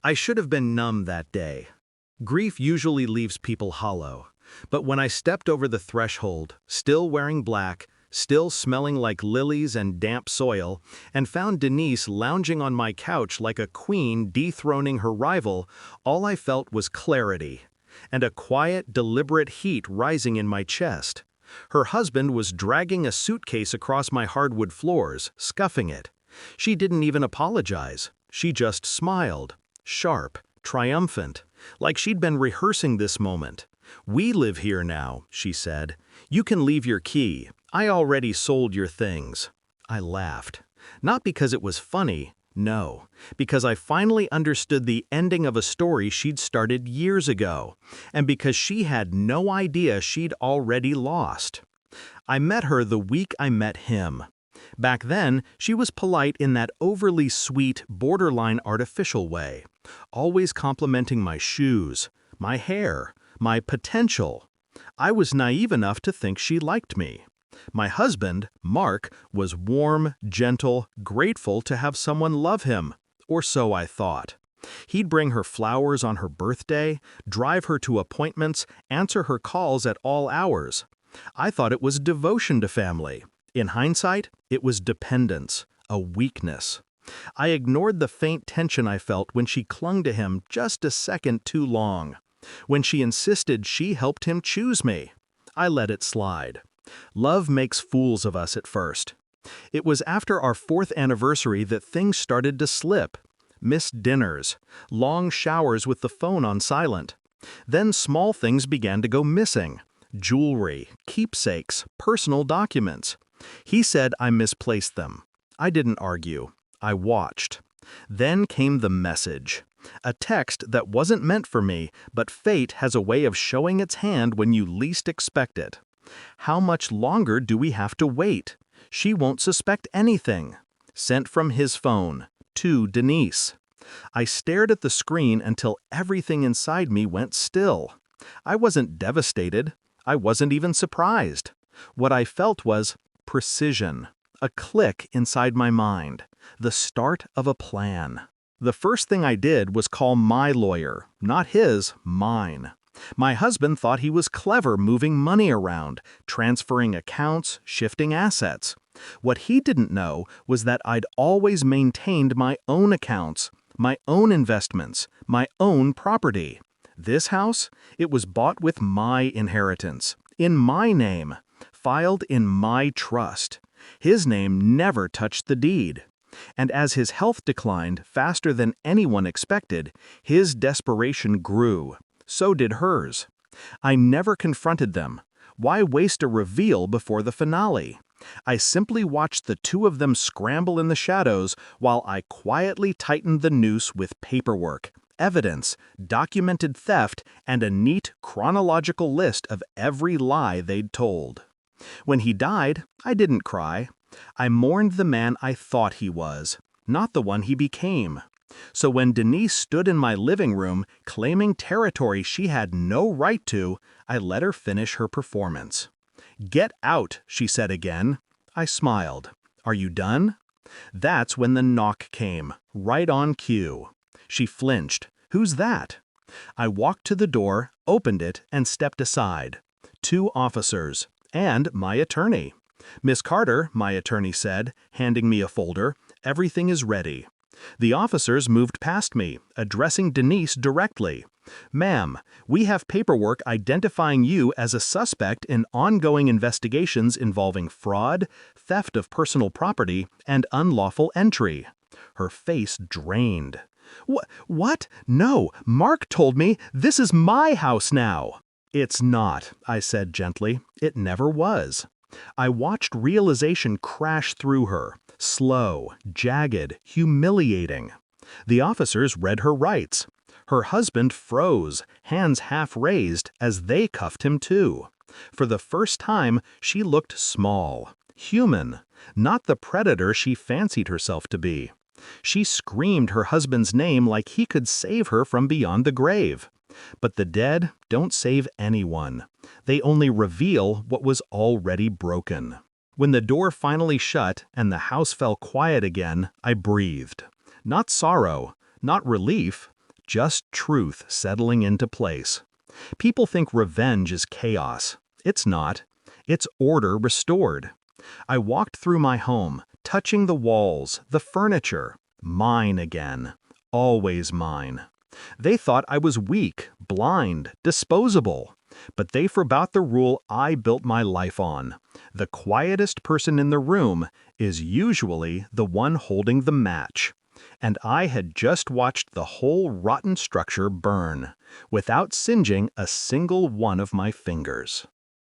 I should have been numb that day. Grief usually leaves people hollow. But when I stepped over the threshold, still wearing black, still smelling like lilies and damp soil, and found Denise lounging on my couch like a queen dethroning her rival, all I felt was clarity, and a quiet, deliberate heat rising in my chest. Her husband was dragging a suitcase across my hardwood floors, scuffing it. She didn't even apologize. She just smiled, sharp, triumphant, like she'd been rehearsing this moment. "We live here now," she said. "You can leave your key. I already sold your things." I laughed. Not because it was funny, no, because I finally understood the ending of a story she'd started years ago, and because she had no idea she'd already lost. I met her the week I met him. Back then, she was polite in that overly sweet, borderline artificial way, always complimenting my shoes, my hair, my potential. I was naive enough to think she liked me. My husband, Mark, was warm, gentle, grateful to have someone love him, or so I thought. He'd bring her flowers on her birthday, drive her to appointments, answer her calls at all hours. I thought it was devotion to family. In hindsight, it was dependence, a weakness. I ignored the faint tension I felt when she clung to him just a second too long. When she insisted she helped him choose me, I let it slide. Love makes fools of us at first. It was after our 4th anniversary that things started to slip. Missed dinners, long showers with the phone on silent. Then small things began to go missing. Jewelry, keepsakes, personal documents. He said I misplaced them. I didn't argue. I watched. Then came the message. A text that wasn't meant for me, but fate has a way of showing its hand when you least expect it. "How much longer do we have to wait? She won't suspect anything." Sent from his phone, to Denise. I stared at the screen until everything inside me went still. I wasn't devastated. I wasn't even surprised. What I felt was precision, a click inside my mind, the start of a plan. The first thing I did was call my lawyer, not his, mine. My husband thought he was clever moving money around, transferring accounts, shifting assets. What he didn't know was that I'd always maintained my own accounts, my own investments, my own property. This house, it was bought with my inheritance, in my name, filed in my trust. His name never touched the deed. And as his health declined faster than anyone expected, his desperation grew. So did hers. I never confronted them. Why waste a reveal before the finale? I simply watched the two of them scramble in the shadows while I quietly tightened the noose with paperwork, evidence, documented theft, and a neat chronological list of every lie they'd told. When he died, I didn't cry. I mourned the man I thought he was, not the one he became. So when Denise stood in my living room, claiming territory she had no right to, I let her finish her performance. "Get out," she said again. I smiled. "Are you done?" That's when the knock came, right on cue. She flinched. "Who's that?" I walked to the door, opened it, and stepped aside. 2 officers, and my attorney. "Miss Carter," my attorney said, handing me a folder, "everything is ready." The officers moved past me, addressing Denise directly. "Ma'am, we have paperwork identifying you as a suspect in ongoing investigations involving fraud, theft of personal property, and unlawful entry." Her face drained. What? No, Mark told me this is my house now." "It's not," I said gently. "It never was." I watched realization crash through her, slow, jagged, humiliating. The officers read her rights. Her husband froze, hands half raised, as they cuffed him too. For the first time, she looked small, human, not the predator she fancied herself to be. She screamed her husband's name like he could save her from beyond the grave. But the dead don't save anyone. They only reveal what was already broken. When the door finally shut and the house fell quiet again, I breathed. Not sorrow, not relief, just truth settling into place. People think revenge is chaos. It's not. It's order restored. I walked through my home, touching the walls, the furniture. Mine again. Always mine. They thought I was weak, blind, disposable. But they forgot the rule I built my life on. The quietest person in the room is usually the one holding the match. And I had just watched the whole rotten structure burn, without singeing a single one of my fingers.